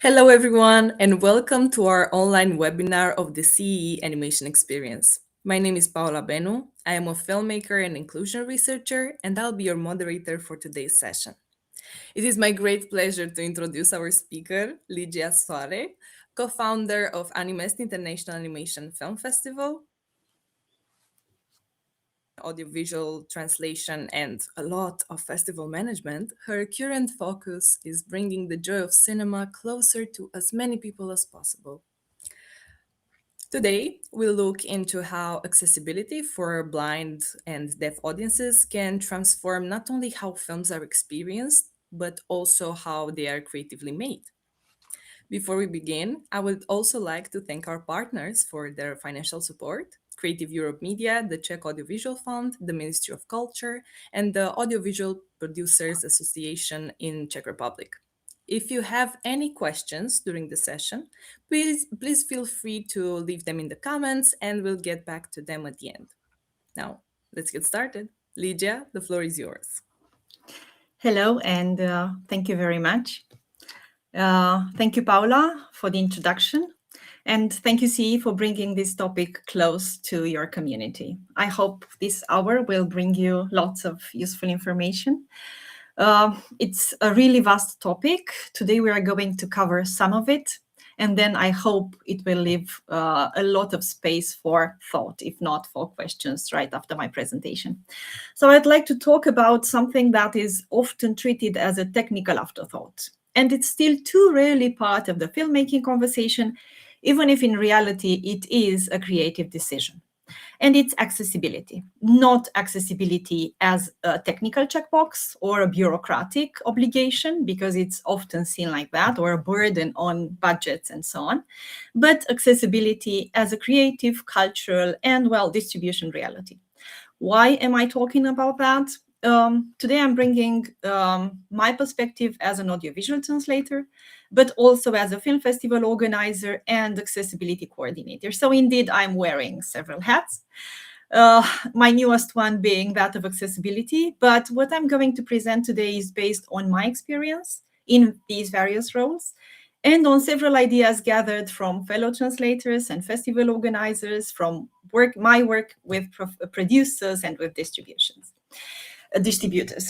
Hello, everyone, and welcome to our online webinar of the CEE Animation Experience. My name is Paula Benu. I am a filmmaker and inclusion researcher, and I'll be your moderator for today's session. It is my great pleasure to introduce our speaker, Ligia Soare, co-founder of Animest International Animation Film Festival, audiovisual translation, and a lot of festival management. Her current focus is bringing the joy of cinema closer to as many people as possible. Today, we'll look into how accessibility for blind and deaf audiences can transform not only how films are experienced, but also how they are creatively made. Before we begin, I would also like to thank our partners for their financial support: Creative Europe Media, the Czech Audiovisual Fund, the Ministry of Culture, and the Audiovisual Producers Association in Czech Republic. If you have any questions during the session, please feel free to leave them in the comments and we'll get back to them at the end. Now, let's get started. Ligia, the floor is yours. Hello, and thank you very much. Thank you, Paula, for the introduction. And thank you, CE, for bringing this topic close to your community. I hope this hour will bring you lots of useful information. It's a really vast topic. Today we are going to cover some of it, and then I hope it will leave a lot of space for thought, if not for questions, right after my presentation. So I'd like to talk about something that is often treated as a technical afterthought, and it's still too rarely part of the filmmaking conversation, even if in reality it is a creative decision. And it's accessibility, not accessibility as a technical checkbox or a bureaucratic obligation, because it's often seen like that, or a burden on budgets and so on, but accessibility as a creative, cultural, and, well, distribution reality. Why am I talking about that? Today I'm bringing my perspective as an audiovisual translator, but also as a film festival organizer and accessibility coordinator. So indeed, I'm wearing several hats. My newest one being that of accessibility. But what I'm going to present today is based on my experience in these various roles and on several ideas gathered from fellow translators and festival organizers, from my work with producers and with distributors.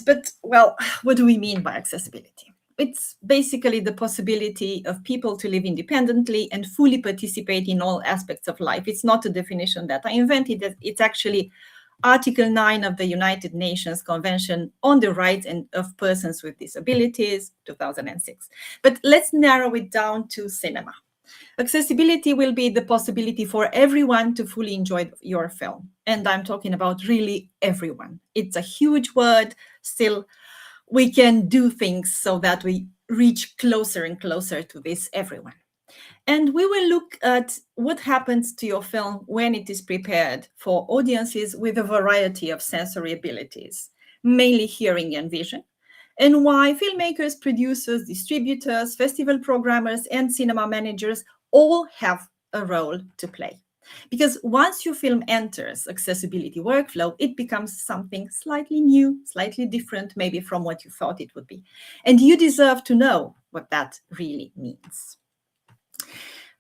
But, well, what do we mean by accessibility? It's basically the possibility of people to live independently and fully participate in all aspects of life. It's not a definition that I invented. It's actually Article 9 of the United Nations Convention on the Rights of Persons with Disabilities, 2006. But let's narrow it down to cinema. Accessibility will be the possibility for everyone to fully enjoy your film. And I'm talking about really everyone. It's a huge word. Still, we can do things so that we reach closer and closer to this everyone. And we will look at what happens to your film when it is prepared for audiences with a variety of sensory abilities, mainly hearing and vision, and why filmmakers, producers, distributors, festival programmers, and cinema managers all have a role to play. Because once your film enters accessibility workflow, it becomes something slightly new, slightly different, maybe from what you thought it would be. And you deserve to know what that really means.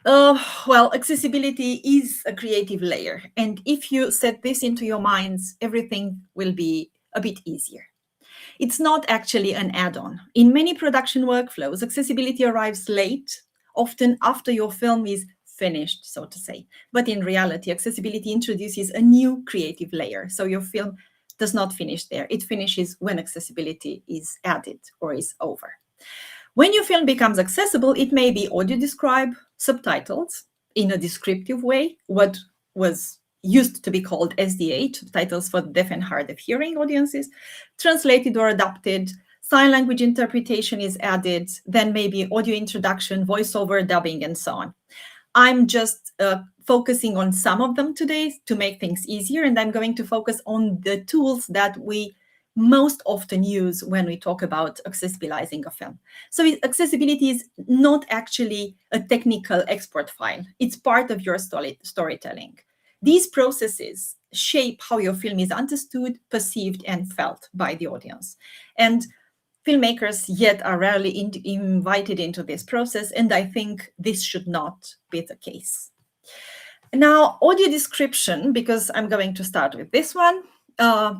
Well, accessibility is a creative layer. And if you set this into your minds, everything will be a bit easier. It's not actually an add-on. In many production workflows, accessibility arrives late, often after your film is finished, so to say. But in reality, accessibility introduces a new creative layer. So your film does not finish there. It finishes when accessibility is added or is over. When your film becomes accessible, it may be audio described, subtitles in a descriptive way, what was used to be called SDH, subtitles for deaf and hard of hearing audiences, translated or adapted, sign language interpretation is added, then maybe audio introduction, voiceover, dubbing, and so on. I'm just focusing on some of them today to make things easier, and I'm going to focus on the tools that we most often use when we talk about accessibilizing a film. So accessibility is not actually a technical export file. It's part of your storytelling. These processes shape how your film is understood, perceived, and felt by the audience. And filmmakers yet are rarely invited into this process, and I think this should not be the case. Now, audio description, because I'm going to start with this one.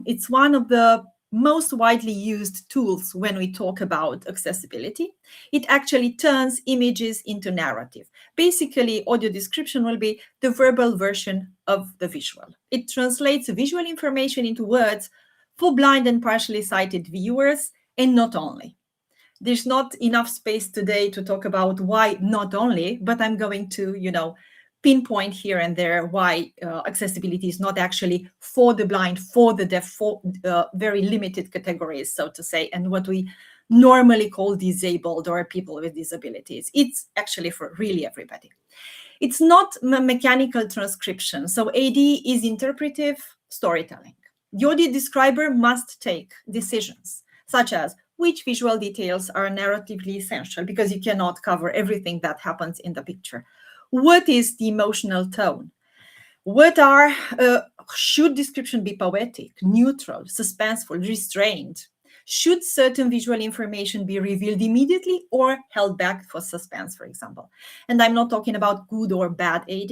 It's one of the most widely used tools when we talk about accessibility. It actually turns images into narrative. Basically, audio description will be the verbal version of the visual. It translates visual information into words for blind and partially sighted viewers, and not only. There's not enough space today to talk about why not only, but I'm going to, pinpoint here and there why accessibility is not actually for the blind, for the deaf, for very limited categories, so to say, and what we normally call disabled or people with disabilities. It's actually for really everybody. It's not mechanical transcription. So AD is interpretive storytelling. The audio describer must take decisions, such as which visual details are narratively essential, because you cannot cover everything that happens in the picture. What is the emotional tone? What are, should description be poetic, neutral, suspenseful, restrained? Should certain visual information be revealed immediately or held back for suspense, for example? And I'm not talking about good or bad AD,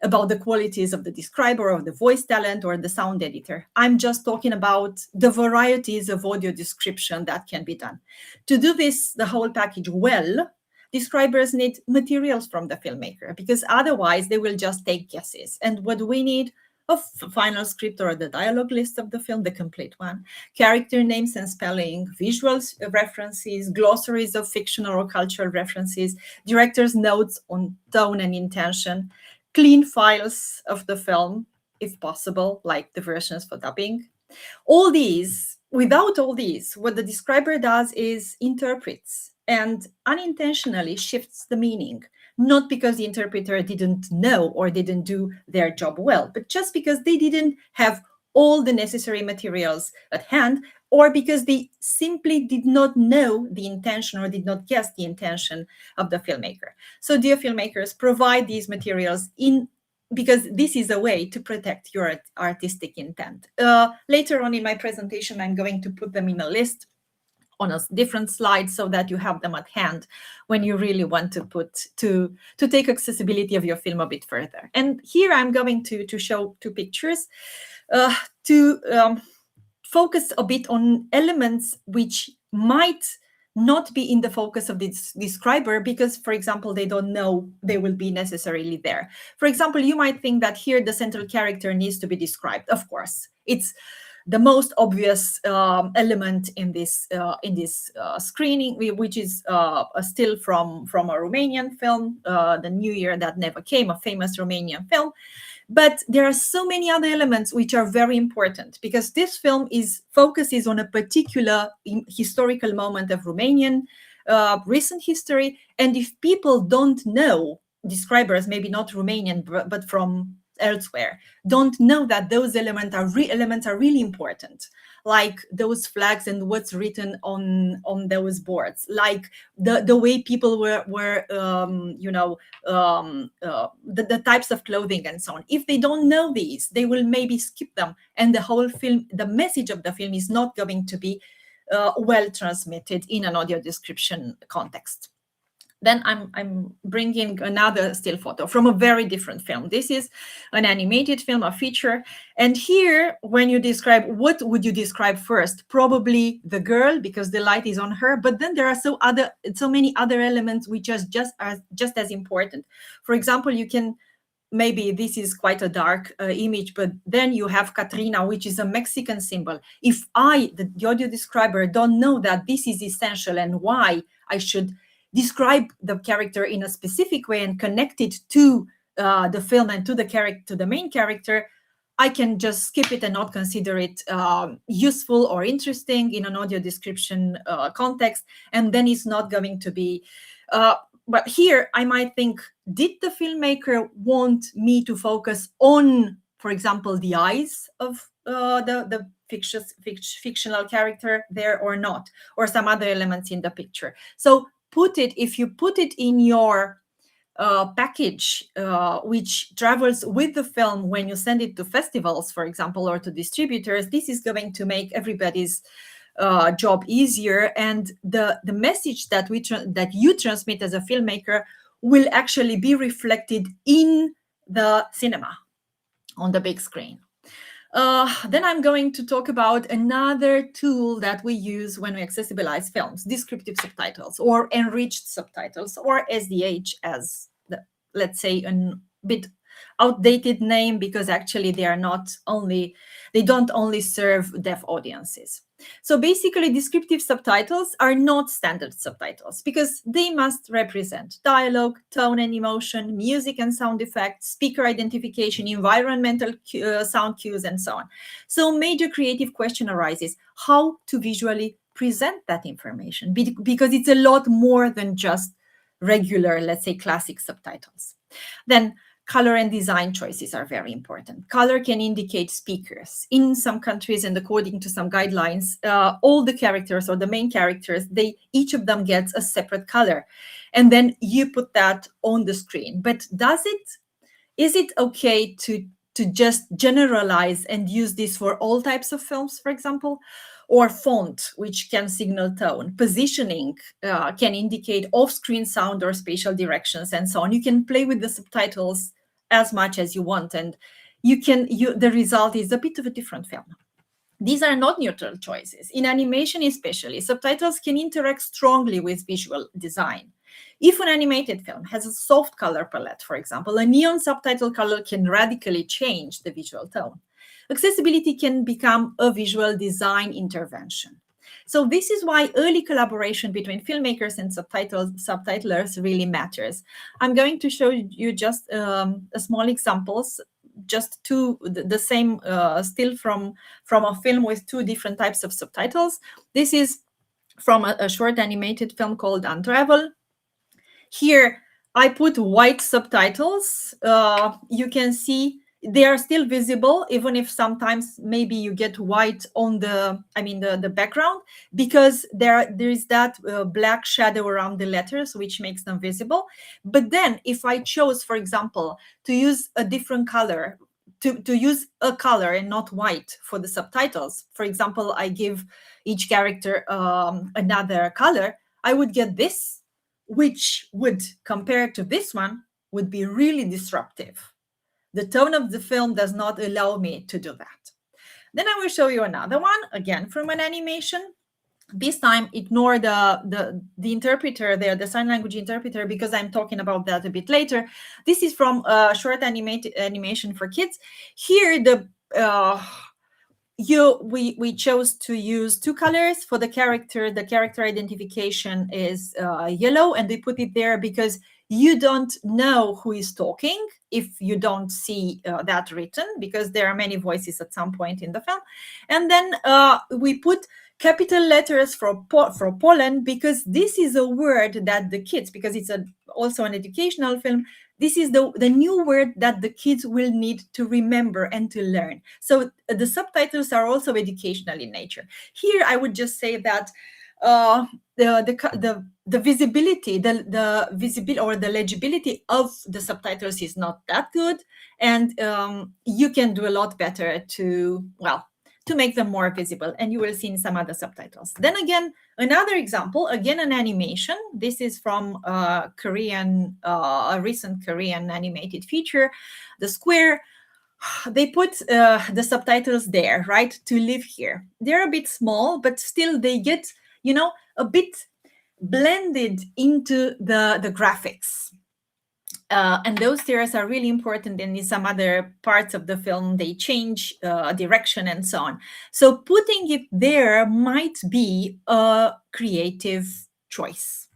about the qualities of the describer or the voice talent or the sound editor. I'm just talking about the varieties of audio description that can be done. To do this, the whole package well, describers need materials from the filmmaker, because otherwise they will just take guesses. And what we need, a final script or the dialogue list of the film, the complete one, character names and spelling, visual references, glossaries of fictional or cultural references, director's notes on tone and intention, clean files of the film, if possible, like the versions for dubbing. All these, without all these, what the describer does is interprets and unintentionally shifts the meaning, not because the interpreter didn't know or didn't do their job well, but just because they didn't have all the necessary materials at hand, or because they simply did not know the intention or did not guess the intention of the filmmaker. So, dear filmmakers, provide these materials in, because this is a way to protect your artistic intent. Later on in my presentation, I'm going to put them in a list on a different slide so that you have them at hand when you really want to take accessibility of your film a bit further. And here I'm going to show two pictures to focus a bit on elements which might not be in the focus of this describer because, for example, they don't know they will be necessarily there. For example, you might think that here the central character needs to be described. Of course, it's the most obvious element in this screening, which is a still from a Romanian film, The New Year That Never Came, a famous Romanian film. But there are so many other elements which are very important because this film focuses on a particular historical moment of Romanian recent history. And if people don't know, describers, maybe not Romanian, but from elsewhere, don't know that those elements are really important, like those flags and what's written on those boards, like the way people were the types of clothing and so on. If they don't know these, they will maybe skip them, and the whole film, the message of the film, is not going to be well transmitted in an audio description context. Then I'm bringing another still photo from a very different film. This is an animated film, a feature. And here, when you describe, what would you describe first? Probably the girl, because the light is on her. But then there are so many other elements which are just as important. For example, you can, maybe this is quite a dark image, but then you have Katrina, which is a Mexican symbol. If I, the audio describer, don't know that this is essential and why I should describe the character in a specific way and connect it to the film and to the main character, I can just skip it and not consider it useful or interesting in an audio description context, and then it's not going to be. But here I might think, did the filmmaker want me to focus on, for example, the eyes of the fictional character there or not, or some other elements in the picture? So if you put it in your package, which travels with the film when you send it to festivals, for example, or to distributors, this is going to make everybody's job easier, and the message that that you transmit as a filmmaker will actually be reflected in the cinema on the big screen. Then I'm going to talk about another tool that we use when we accessibilize films: descriptive subtitles, or enriched subtitles, or SDH, as let's say a bit outdated name, because actually they don't only serve deaf audiences. So basically, descriptive subtitles are not standard subtitles because they must represent dialogue, tone and emotion, music and sound effects, speaker identification, environmental sound cues, and so on. So major creative question arises: how to visually present that information, because it's a lot more than just regular, let's say, classic subtitles. Then color and design choices are very important. Color can indicate speakers. In some countries, and according to some guidelines, all the characters, or the main characters, each of them gets a separate color. And then you put that on the screen. But is it okay to just generalize and use this for all types of films, for example? Or font, which can signal tone. Positioning can indicate off-screen sound or spatial directions, and so on. You can play with the subtitles as much as you want, and the result is a bit of a different film. These are not neutral choices. In animation especially, subtitles can interact strongly with visual design. If an animated film has a soft color palette, for example, a neon subtitle color can radically change the visual tone. Accessibility can become a visual design intervention. So this is why early collaboration between filmmakers and subtitlers really matters. I'm going to show you just a small examples, just the same still from a film with two different types of subtitles. This is from a short animated film called Untravel. Here I put white subtitles. You can see they are still visible, even if sometimes maybe you get white on the background, because there is that black shadow around the letters, which makes them visible. But then if I chose, for example, to use a different color, to use a color and not white for the subtitles, for example, I give each character another color, I would get this, which would, compared to this one, would be really disruptive. The tone of the film does not allow me to do that. Then I will show you another one, again from an animation. This time, ignore the interpreter there, the sign language interpreter, because I'm talking about that a bit later. This is from a short animation for kids. Here, we chose to use two colors for the character. The character identification is yellow, and they put it there because you don't know who is talking if you don't see that written, because there are many voices at some point in the film. And then we put capital letters for Poland, because this is a word that the kids, because it's also an educational film, this is the new word that the kids will need to remember and to learn. So the subtitles are also educational in nature. Here, I would just say that the visibility, the visibility or the legibility of the subtitles is not that good, and you can do a lot better to make them more visible, and you will see in some other subtitles. Then again, another example, again an animation. This is from a recent Korean animated feature, The Square. They put the subtitles there, right, to live here. They're a bit small, but still they get, a bit blended into the graphics. And those tiers are really important, and in some other parts of the film they change direction and so on. So putting it there might be a creative choice.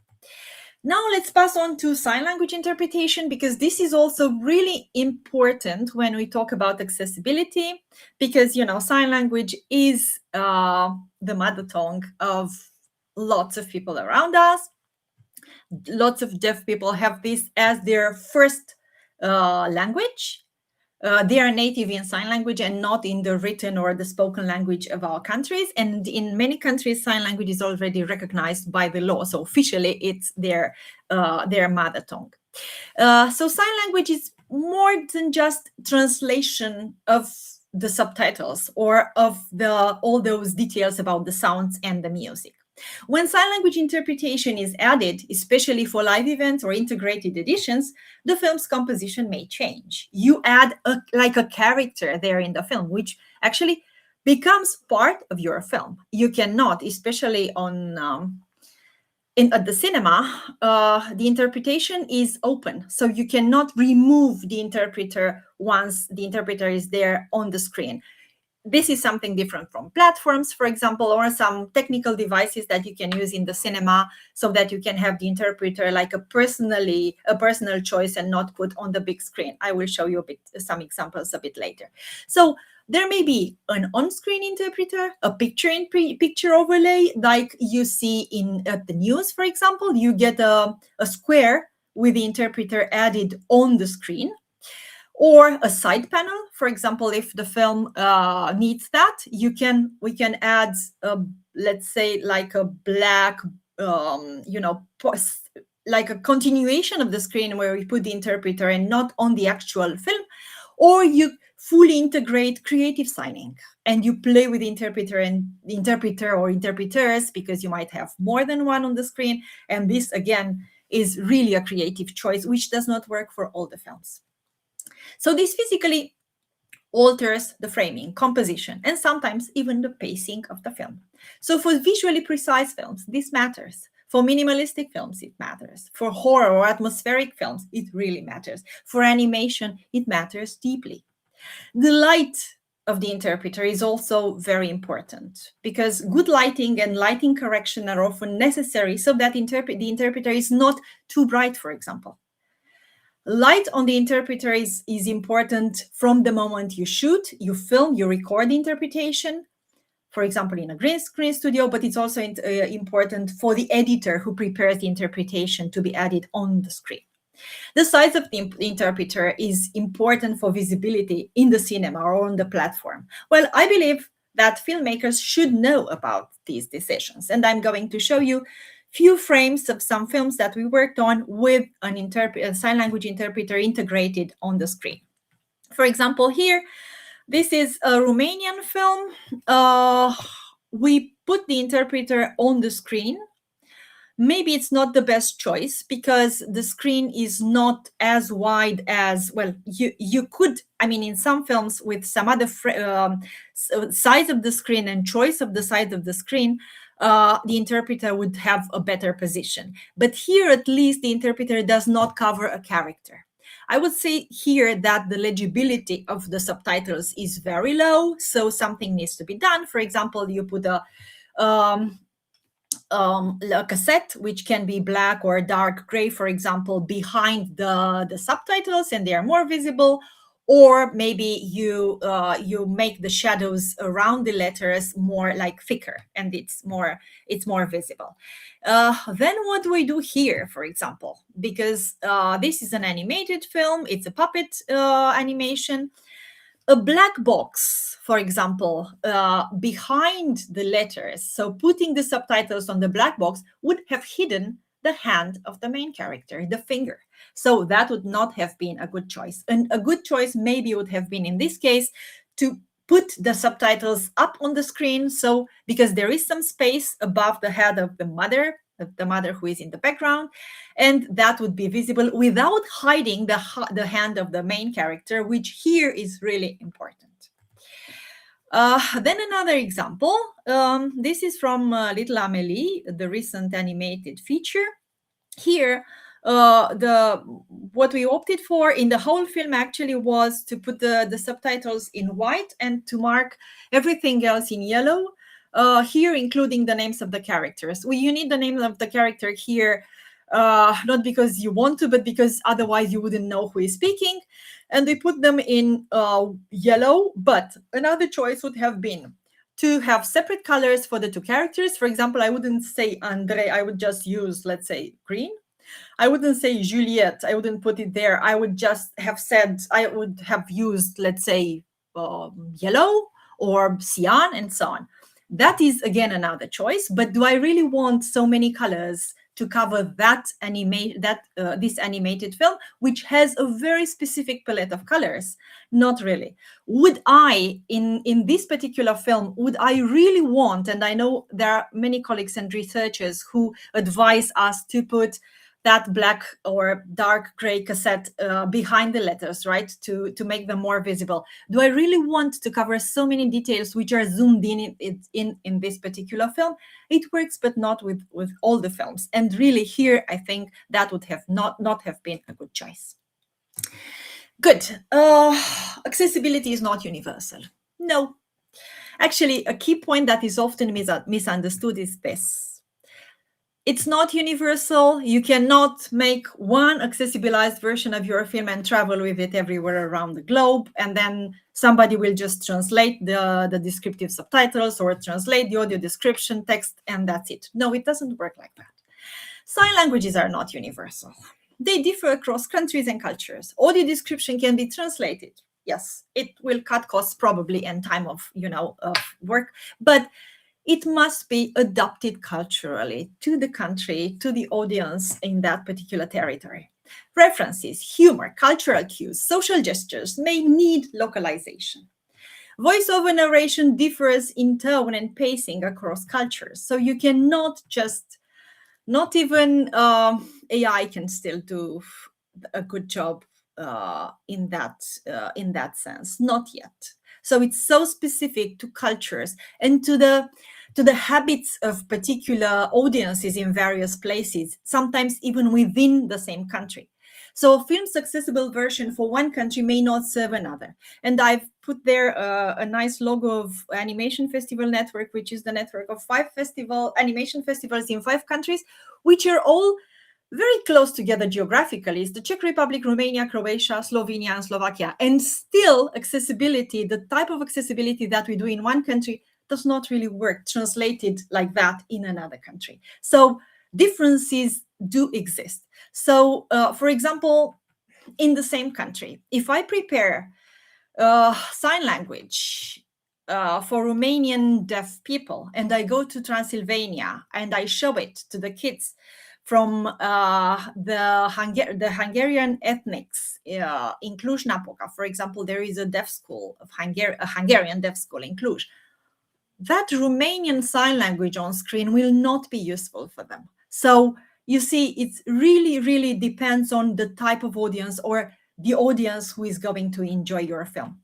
Now let's pass on to sign language interpretation, because this is also really important when we talk about accessibility, because sign language is the mother tongue of lots of people around us. Lots of deaf people have this as their first language. They are native in sign language and not in the written or the spoken language of our countries. And in many countries, sign language is already recognized by the law. So officially, it's their mother tongue. So sign language is more than just translation of the subtitles or of the all those details about the sounds and the music. When sign language interpretation is added, especially for live events or integrated editions, the film's composition may change. You add like a character there in the film, which actually becomes part of your film. You cannot, especially on at the cinema, the interpretation is open, so you cannot remove the interpreter once the interpreter is there on the screen. This is something different from platforms, for example, or some technical devices that you can use in the cinema, so that you can have the interpreter like a personal choice and not put on the big screen. I will show you some examples a bit later. So there may be an on-screen interpreter, a picture overlay, like you see at the news, for example. You get a square with the interpreter added on the screen, or a side panel. For example, if the film needs that, we can add, let's say, like a black, like a continuation of the screen where we put the interpreter and not on the actual film. Or you fully integrate creative signing and you play with the interpreter or interpreters, because you might have more than one on the screen. And this, again, is really a creative choice, which does not work for all the films. So this physically alters the framing, composition, and sometimes even the pacing of the film. So for visually precise films, this matters. For minimalistic films, it matters. For horror or atmospheric films, it really matters. For animation, it matters deeply. The light of the interpreter is also very important, because good lighting and lighting correction are often necessary so that the interpreter is not too bright, for example. Light on the interpreter is important from the moment you shoot, you film, you record the interpretation, for example, in a green screen studio, but it's also important for the editor who prepares the interpretation to be added on the screen. The size of the interpreter is important for visibility in the cinema or on the platform. Well, I believe that filmmakers should know about these decisions, and I'm going to show you few frames of some films that we worked on with a sign language interpreter integrated on the screen. For example, here, this is a Romanian film. We put the interpreter on the screen. Maybe it's not the best choice because the screen is not as wide as, well, you could, I mean, in some films with some other size of the screen and choice of the size of the screen, the interpreter would have a better position. But here, at least, the interpreter does not cover a character. I would say here that the legibility of the subtitles is very low, so something needs to be done. For example, you put a cassette, which can be black or dark gray, for example, behind the subtitles, and they are more visible. Or maybe you make the shadows around the letters more like thicker, and it's more visible. Then what do we do here, for example? Because this is an animated film, it's a puppet animation. A black box, for example, behind the letters, so putting the subtitles on the black box would have hidden the hand of the main character, the finger. So that would not have been a good choice. And a good choice maybe would have been, in this case, to put the subtitles up on the screen, so because there is some space above the head of the mother who is in the background, and that would be visible without hiding the hand of the main character, which here is really important. Then another example. This is from Little Amelie, the recent animated feature. Here, what we opted for in the whole film actually was to put the subtitles in white and to mark everything else in yellow. Here, including the names of the characters. You need the name of the character here, not because you want to, but because otherwise you wouldn't know who is speaking. And we put them in yellow, but another choice would have been to have separate colors for the two characters. For example, I wouldn't say André, I would just use, let's say, green. I wouldn't say Juliette, I wouldn't put it there. I would just have said, I would have used, let's say, yellow or cyan and so on. That is again another choice. But do I really want so many colors to cover this animated film, which has a very specific palette of colors? Not really. Would I, in this particular film, would I really want, and I know there are many colleagues and researchers who advise us to put that black or dark gray cassette behind the letters, right, to make them more visible. Do I really want to cover so many details which are zoomed in this particular film? It works, but not with all the films. And really here, I think that would have not have been a good choice. Good. Accessibility is not universal. No. Actually, a key point that is often misunderstood is this. It's not universal. You cannot make one accessibilized version of your film and travel with it everywhere around the globe, and then somebody will just translate the descriptive subtitles or translate the audio description text, and that's it. No, it doesn't work like that. Sign languages are not universal. They differ across countries and cultures. Audio description can be translated. Yes, it will cut costs probably and time of work, but it must be adapted culturally to the country, to the audience in that particular territory. References, humor, cultural cues, social gestures may need localization. Voiceover narration differs in tone and pacing across cultures, so you cannot just, not even AI can still do a good job in that sense, not yet. So it's so specific to cultures and to the habits of particular audiences in various places, sometimes even within the same country. So a film's accessible version for one country may not serve another. And I've put there a nice logo of Animation Festival Network, which is the network of 5 animation festivals in 5 countries, which are all very close together geographically. It's the Czech Republic, Romania, Croatia, Slovenia, and Slovakia. And still, accessibility, the type of accessibility that we do in one country, does not really work translated like that in another country. So differences do exist. So, for example, in the same country, if I prepare sign language for Romanian deaf people, and I go to Transylvania and I show it to the kids from the Hungarian ethnics in Cluj-Napoca, for example, there is a deaf school of a Hungarian deaf school in Cluj. That Romanian sign language on screen will not be useful for them. So you see, it really, really depends on the type of audience or the audience who is going to enjoy your film.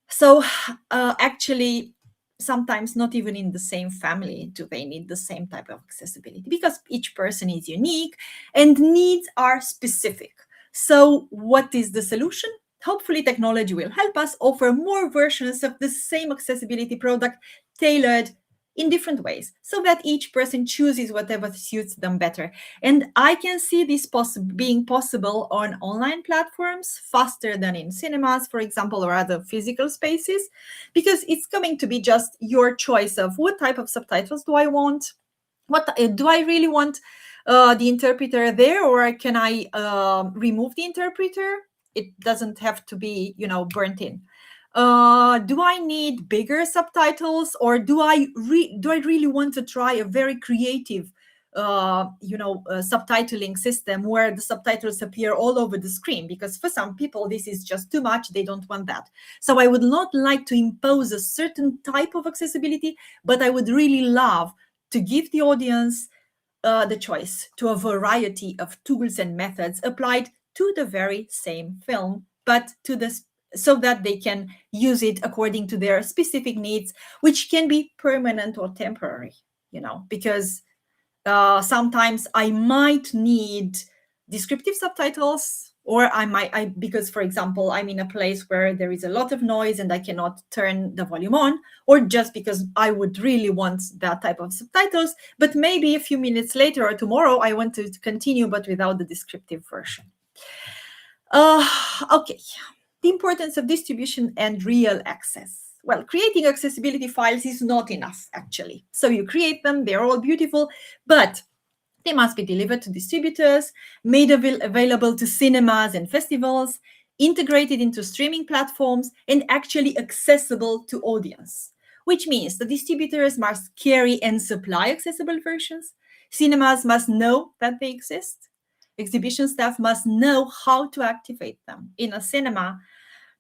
So actually, sometimes not even in the same family do they need the same type of accessibility, because each person is unique and needs are specific. So what is the solution? Hopefully technology will help us offer more versions of the same accessibility product tailored in different ways, so that each person chooses whatever suits them better. And I can see this being possible on online platforms faster than in cinemas, for example, or other physical spaces, because it's going to be just your choice of what type of subtitles do I want, what do I really want the interpreter there, or can I remove the interpreter? It doesn't have to be, burnt in. Do I need bigger subtitles, or do I really want to try a very creative subtitling system where the subtitles appear all over the screen? Because for some people this is just too much, they don't want that. So I would not like to impose a certain type of accessibility, but I would really love to give the audience the choice to a variety of tools and methods applied to the very same film, but to this, so that they can use it according to their specific needs, which can be permanent or temporary, because sometimes I might need descriptive subtitles, or because, for example, I'm in a place where there is a lot of noise and I cannot turn the volume on, or just because I would really want that type of subtitles, but maybe a few minutes later or tomorrow I want to continue, but without the descriptive version. Okay. The importance of distribution and real access. Well, creating accessibility files is not enough, actually. So you create them, they're all beautiful, but they must be delivered to distributors, made available to cinemas and festivals, integrated into streaming platforms, and actually accessible to audience. which means the distributors must carry and supply accessible versions. Cinemas must know that they exist. Exhibition staff must know how to activate them. In a cinema,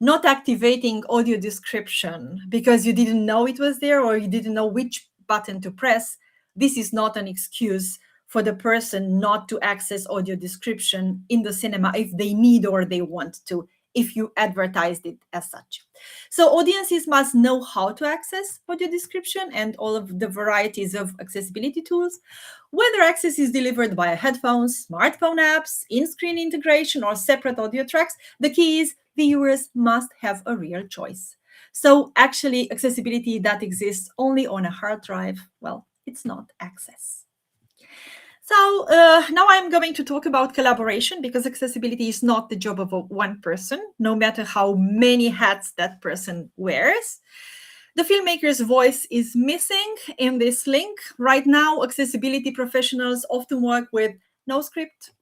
not activating audio description because you didn't know it was there or you didn't know which button to press, this is not an excuse for the person not to access audio description in the cinema if they need or they want to, if you advertised it as such. So audiences must know how to access audio description and all of the varieties of accessibility tools, whether access is delivered via headphones, smartphone apps, in-screen integration, or separate audio tracks. The key is viewers must have a real choice. So actually, accessibility that exists only on a hard drive, well, it's not access. So now I'm going to talk about collaboration because accessibility is not the job of one person, no matter how many hats that person wears. The filmmaker's voice is missing in this link. Right now, accessibility professionals often work with no script,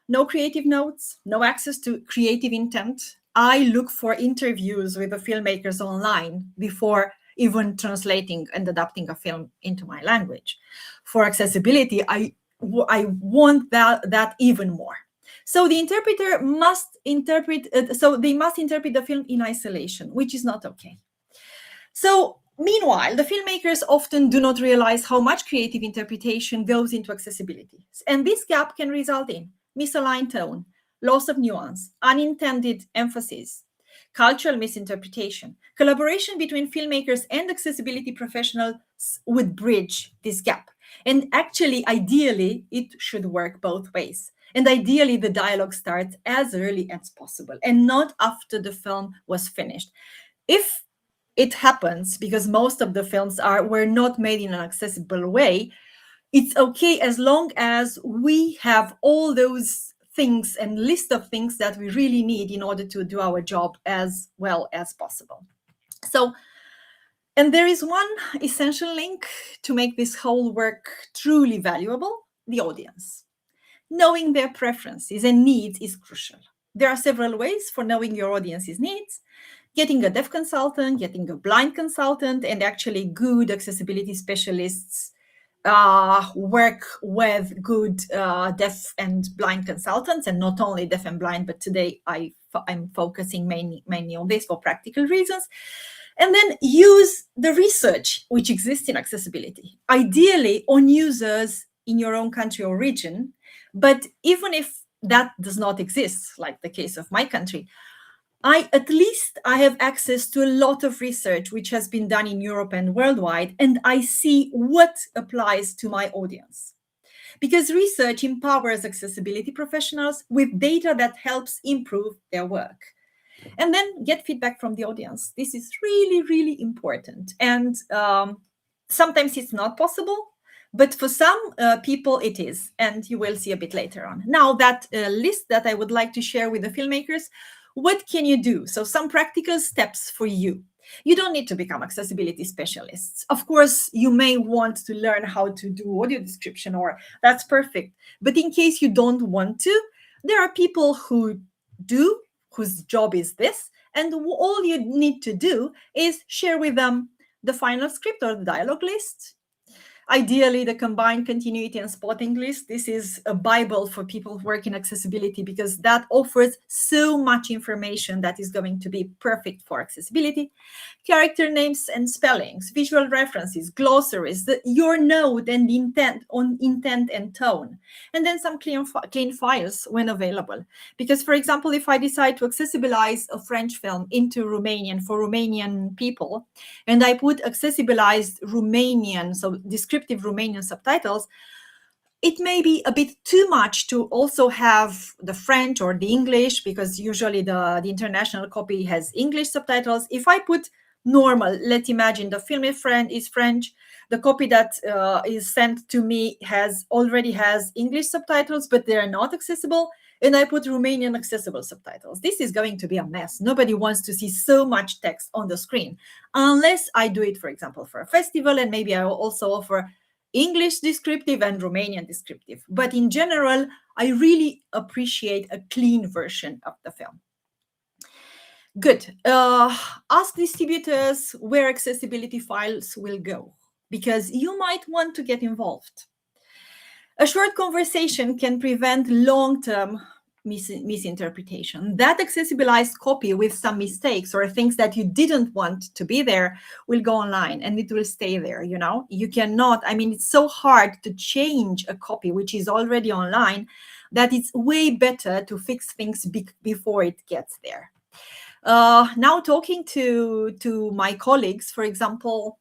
no creative notes, no access to creative intent. I look for interviews with the filmmakers online before even translating and adapting a film into my language. For accessibility, I want that even more. So the interpreter must interpret, so they must interpret the film in isolation, which is not okay. So meanwhile, the filmmakers often do not realize how much creative interpretation goes into accessibility. And this gap can result in misaligned tone, loss of nuance, unintended emphasis, cultural misinterpretation. Collaboration between filmmakers and accessibility professionals would bridge this gap. And actually, ideally, it should work both ways. And ideally, the dialogue starts as early as possible and not after the film was finished. If it happens, because most of the films were not made in an accessible way, it's okay as long as we have all those things and list of things that we really need in order to do our job as well as possible. So, and there is one essential link to make this whole work truly valuable: the audience. Knowing their preferences and needs is crucial. There are several ways for knowing your audience's needs: getting a deaf consultant, getting a blind consultant, and actually good accessibility specialists work with good deaf and blind consultants, and not only deaf and blind, but today I'm focusing mainly on this for practical reasons. And then use the research which exists in accessibility, ideally on users in your own country or region. But even if that does not exist, like the case of my country, at least I have access to a lot of research which has been done in Europe and worldwide, and I see what applies to my audience. Because research empowers accessibility professionals with data that helps improve their work. And then get feedback from the audience. This is really, really important. And sometimes it's not possible, but for some people it is. And you will see a bit later on. Now, that list that I would like to share with the filmmakers, what can you do? So some practical steps for you. You don't need to become accessibility specialists. Of course, you may want to learn how to do audio description, or that's perfect. But in case you don't want to, there are people who do, whose job is this, and all you need to do is share with them the final script or the dialogue list. Ideally, the combined continuity and spotting list. This is a Bible for people who work in accessibility because that offers so much information that is going to be perfect for accessibility. Character names and spellings, visual references, glossaries, your note and intent and tone, and then some clean files when available. Because, for example, if I decide to accessibilize a French film into Romanian for Romanian people, and I put accessibilized Romanian, so descriptive Romanian subtitles, it may be a bit too much to also have the French or the English, because usually the international copy has English subtitles. If I put normal, let's imagine the film is French, the copy that is sent to me already has English subtitles, but they are not accessible, and I put Romanian accessible subtitles. This is going to be a mess. Nobody wants to see so much text on the screen, unless I do it, for example, for a festival, and maybe I will also offer English descriptive and Romanian descriptive. But in general, I really appreciate a clean version of the film. Good. Ask distributors where accessibility files will go, because you might want to get involved. A short conversation can prevent long-term misinterpretation. That accessibilized copy with some mistakes or things that you didn't want to be there will go online and it will stay there. You cannot, I mean, it's so hard to change a copy which is already online that it's way better to fix things before it gets there. Now talking to my colleagues, for example,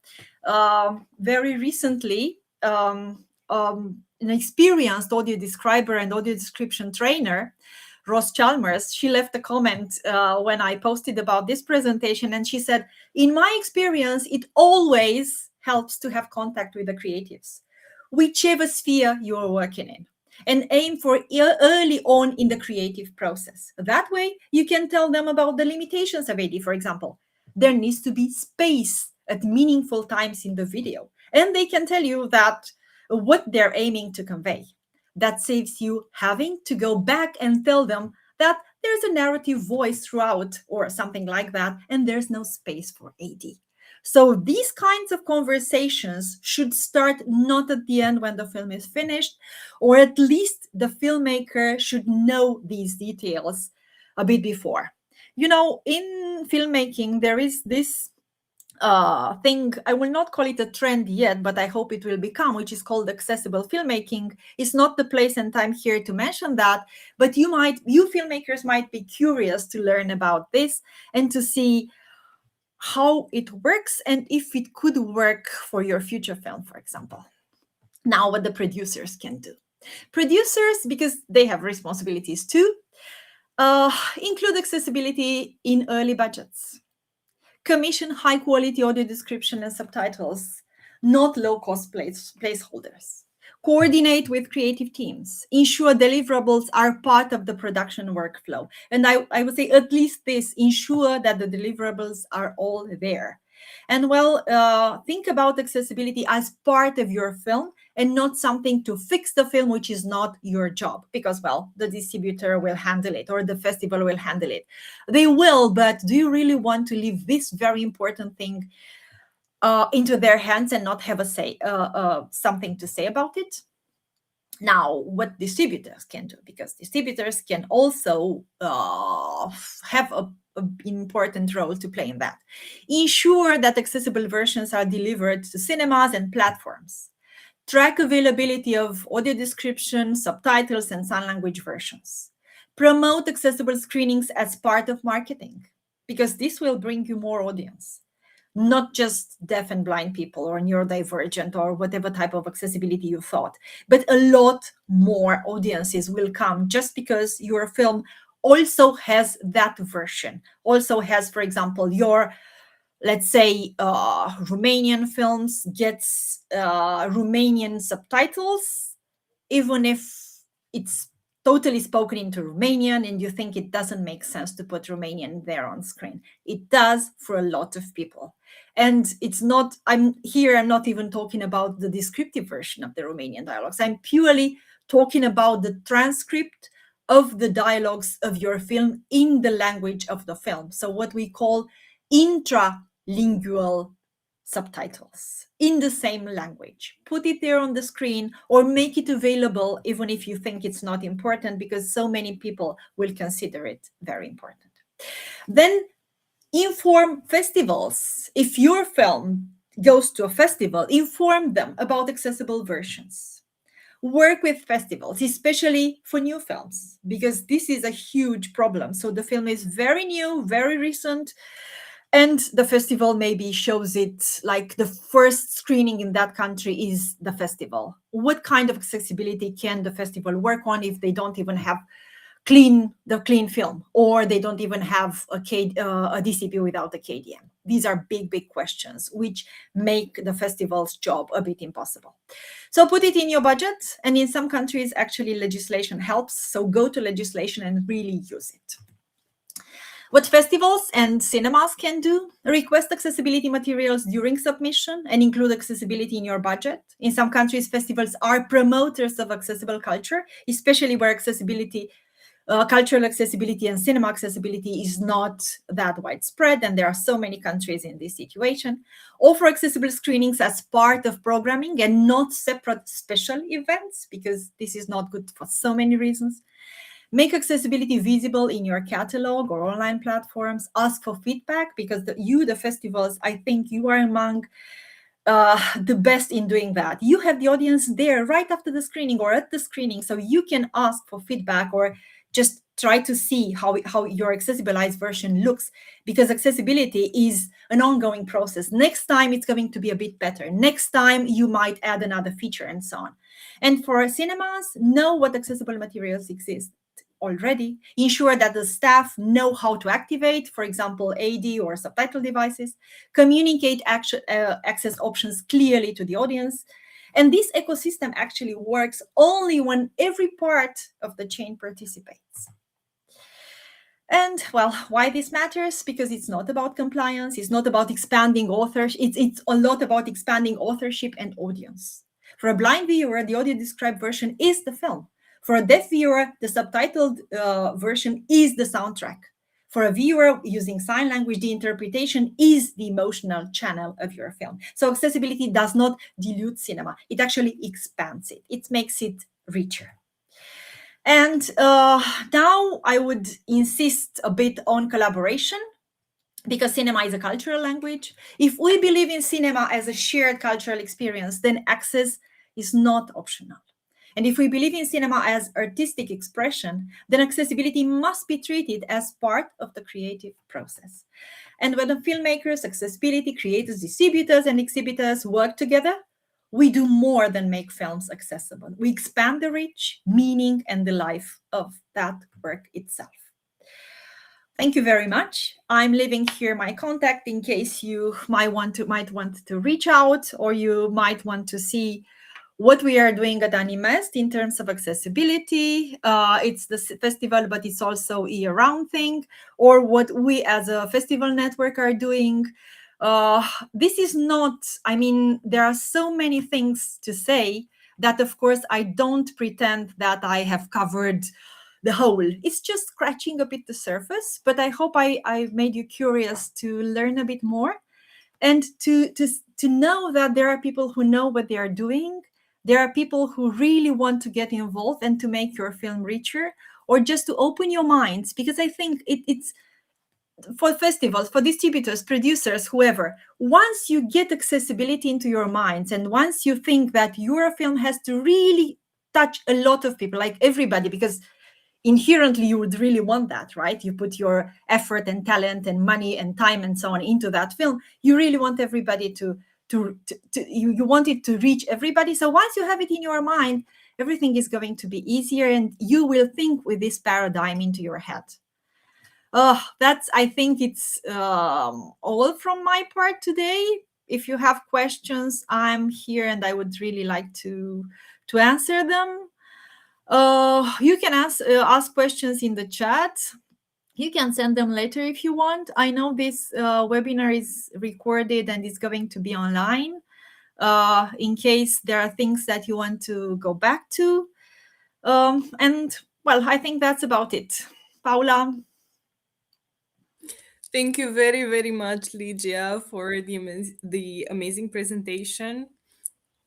very recently, an experienced audio describer and audio description trainer, Ross Chalmers, she left a comment when I posted about this presentation, and she said, in my experience, it always helps to have contact with the creatives, whichever sphere you're working in, and aim for early on in the creative process. That way, you can tell them about the limitations of AD, for example. There needs to be space at meaningful times in the video, and they can tell you that what they're aiming to convey. That saves you having to go back and tell them that there's a narrative voice throughout or something like that, and there's no space for AD. So these kinds of conversations should start not at the end when the film is finished, or at least the filmmaker should know these details a bit before. In filmmaking, there is this thing, I will not call it a trend yet, but I hope it will become, which is called accessible filmmaking. It's not the place and time here to mention that, but you filmmakers might be curious to learn about this and to see how it works and if it could work for your future film, for example. Now, what the producers can do. Producers, because they have responsibilities too, include accessibility in early budgets. Commission high quality audio description and subtitles, not low cost placeholders. Coordinate with creative teams. Ensure deliverables are part of the production workflow. And I would say at least this, ensure that the deliverables are all there. And think about accessibility as part of your film and not something to fix the film, which is not your job, because, the distributor will handle it or the festival will handle it. They will, but do you really want to leave this very important thing into their hands and not have a say, something to say about it? Now, what distributors can do, because distributors can also have an important role to play in that. Ensure that accessible versions are delivered to cinemas and platforms. Track availability of audio description, subtitles, and sign language versions. Promote accessible screenings as part of marketing, because this will bring you more audience. Not just deaf and blind people or neurodivergent or whatever type of accessibility you thought, but a lot more audiences will come just because your film also has that version, also has, for example, your, let's say, Romanian films gets Romanian subtitles, even if it's totally spoken into Romanian and you think it doesn't make sense to put Romanian there on screen. It does for a lot of people. And it's not, I'm not even talking about the descriptive version of the Romanian dialogues. I'm purely talking about the transcript of the dialogues of your film in the language of the film. So what we call intralingual subtitles in the same language. Put it there on the screen or make it available even if you think it's not important, because so many people will consider it very important. Then inform festivals. If your film goes to a festival, inform them about accessible versions. Work with festivals, especially for new films, because this is a huge problem. So the film is very new, very recent, and the festival maybe shows it like the first screening in that country is the festival. What kind of accessibility can the festival work on if they don't even have clean film, or they don't even have a DCP without a KDM? These are big questions which make the festival's job a bit impossible. So put it in your budget, and in some countries actually legislation helps, so go to legislation and really use it. What festivals and cinemas can do: request accessibility materials during submission and include accessibility in your budget. In some countries, festivals are promoters of accessible culture, especially where accessibility cultural accessibility and cinema accessibility is not that widespread, and there are so many countries in this situation. Offer accessible screenings as part of programming and not separate special events, because this is not good for so many reasons. Make accessibility visible in your catalog or online platforms. Ask for feedback, because the festivals, I think you are among the best in doing that. You have the audience there right after the screening or at the screening, so you can ask for feedback or just try to see how your accessibilized version looks, because accessibility is an ongoing process. Next time it's going to be a bit better. Next time you might add another feature and so on. And for cinemas, know what accessible materials exist already. Ensure that the staff know how to activate, for example, AD or subtitle devices. Communicate access options clearly to the audience. And this ecosystem actually works only when every part of the chain participates. And well, why this matters? Because it's not about compliance, it's not about expanding authors, it's a lot about expanding authorship and audience. For a blind viewer, the audio described version is the film. For a deaf viewer, the subtitled version is the soundtrack. For a viewer using sign language, the interpretation is the emotional channel of your film. So accessibility does not dilute cinema, it actually expands it, it makes it richer. And now I would insist a bit on collaboration, because cinema is a cultural language. If we believe in cinema as a shared cultural experience, then access is not optional. And if we believe in cinema as artistic expression, then accessibility must be treated as part of the creative process. And when the filmmakers, accessibility creators, distributors, and exhibitors work together, we do more than make films accessible. We expand the reach, meaning, and the life of that work itself. Thank you very much. I'm leaving here my contact in case you might want to reach out, or you might want to see what we are doing at Animest in terms of accessibility. It's the festival, but it's also a year-round thing, or what we as a festival network are doing. This is not, I mean, there are so many things to say that, of course, I don't pretend that I have covered the whole. It's just scratching a bit the surface, but I hope I've made you curious to learn a bit more, and to know that there are people who know what they are doing. There are people who really want to get involved and to make your film richer, or just to open your minds, because I think it's for festivals, for distributors, producers, whoever, once you get accessibility into your minds, and once you think that your film has to really touch a lot of people, like everybody, because inherently you would really want that, right? You put your effort and talent and money and time and so on into that film. You really want everybody you want it to reach everybody. So once you have it in your mind, everything is going to be easier, and you will think with this paradigm into your head. I think it's all from my part today. If you have questions, I'm here, and I would really like to answer them. You can ask questions in the chat. You can send them later if you want. I know this webinar is recorded and is going to be online, in case there are things that you want to go back to. And well, I think that's about it. Paula? Thank you very, very much, Ligia, for the amazing presentation.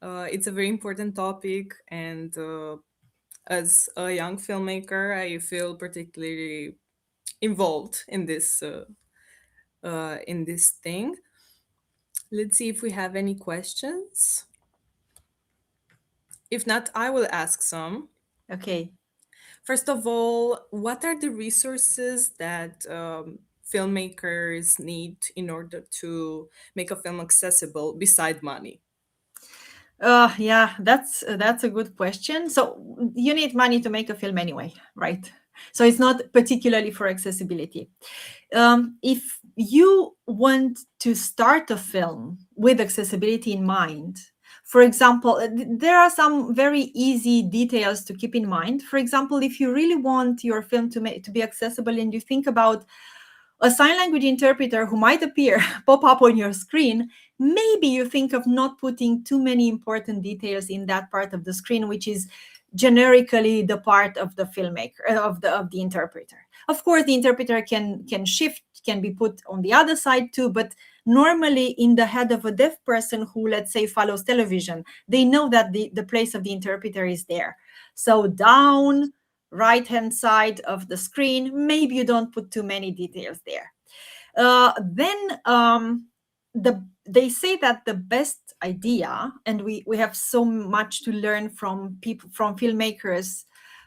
It's a very important topic, and as a young filmmaker, I feel particularly involved in this thing. Let's see if we have any questions. If not, I will ask some. Okay. First of all, what are the resources that filmmakers need in order to make a film accessible beside money? Yeah, that's a good question. So you need money to make a film anyway, right? So it's not particularly for accessibility. If you want to start a film with accessibility in mind, for example, there are some very easy details to keep in mind. For example, if you really want your film to be accessible, and you think about a sign language interpreter who might pop up on your screen, maybe you think of not putting too many important details in that part of the screen, which is generically the part of the filmmaker, of the interpreter. Of course, the interpreter can shift, can be put on the other side too, but normally in the head of a deaf person who, let's say, follows television, they know that the place of the interpreter is there. So down, right hand side of the screen, maybe you don't put too many details there. They say that the best idea, and we have so much to learn from people, from filmmakers,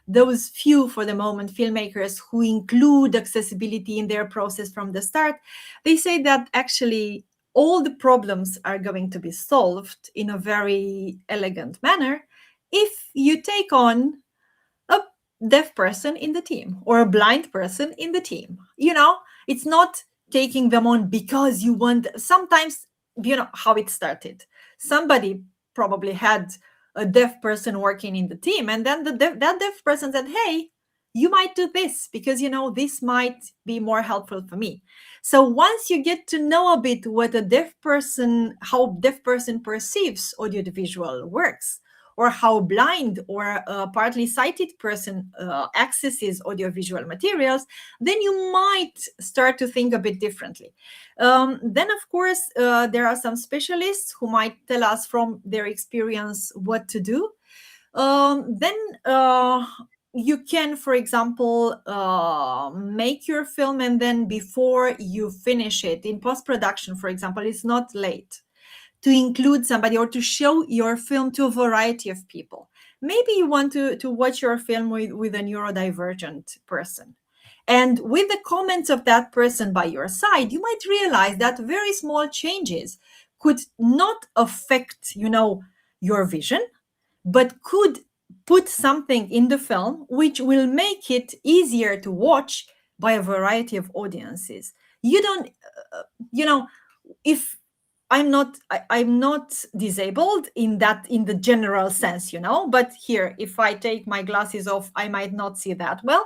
those few for the moment filmmakers who include accessibility in their process from the start. They say that actually all the problems are going to be solved in a very elegant manner if you take on a deaf person in the team or a blind person in the team. It's not taking them on because you want. Sometimes, how it started. Somebody probably had a deaf person working in the team, and then that deaf person said, hey, you might do this because this might be more helpful for me. So once you get to know a bit what how deaf person perceives audiovisual works, or how blind or a partly sighted person accesses audiovisual materials, then you might start to think a bit differently. Then, of course, there are some specialists who might tell us from their experience what to do. Then you can, for example, make your film, and then before you finish it in post-production, for example, it's not late to include somebody or to show your film to a variety of people. Maybe you want to watch your film with a neurodivergent person. And with the comments of that person by your side, you might realize that very small changes could not affect, your vision, but could put something in the film which will make it easier to watch by a variety of audiences. You don't, if I'm not disabled in the general sense, but here, if I take my glasses off, I might not see that well.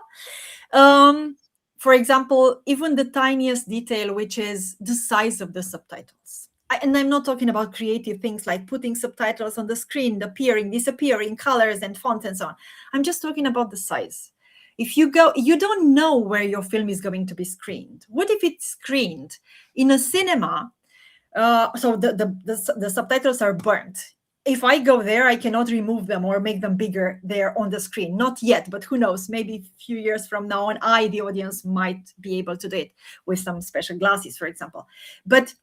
For example, even the tiniest detail, which is the size of the subtitles. And I'm not talking about creative things like putting subtitles on the screen, appearing, disappearing, colors and font and so on. I'm just talking about the size. If you don't know where your film is going to be screened. What if it's screened in a cinema? So the subtitles are burnt. If I go there, I cannot remove them or make them bigger there on the screen. Not yet, but who knows? Maybe a few years from now on, the audience, might be able to do it with some special glasses, for example. But